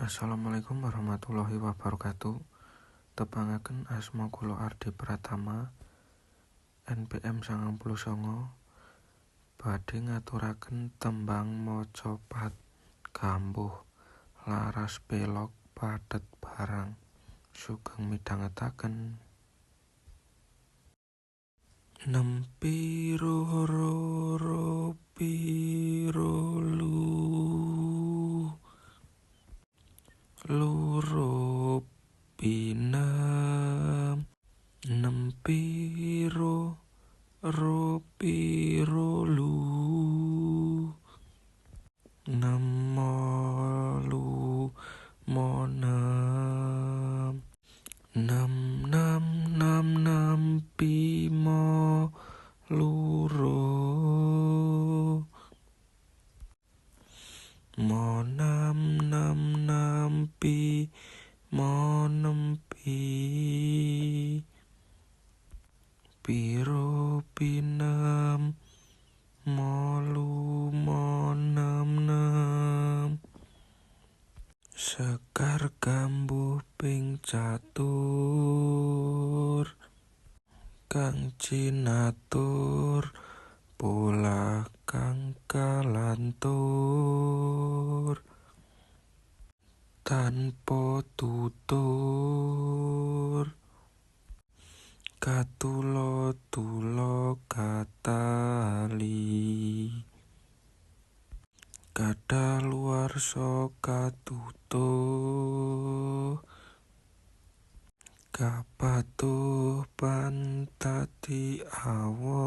Assalamualaikum warahmatullahi wabarakatuh. Tepangaken asma kula Ardi Pratama, NPM 99, badhe ngaturaken tembang maca pat gambuh laras pelok padhet barang. Sugeng midhangetaken. Nempi roro piro loro pinam nempi roro piro nemalu monam nam pimo luro monam pi monempi piro pinam molu monam sekar gambuh ping catur kang cinatur pola kang kalantur tanpa tutur katulo katali kadaluwarsa katutuh kapatuh pantati awon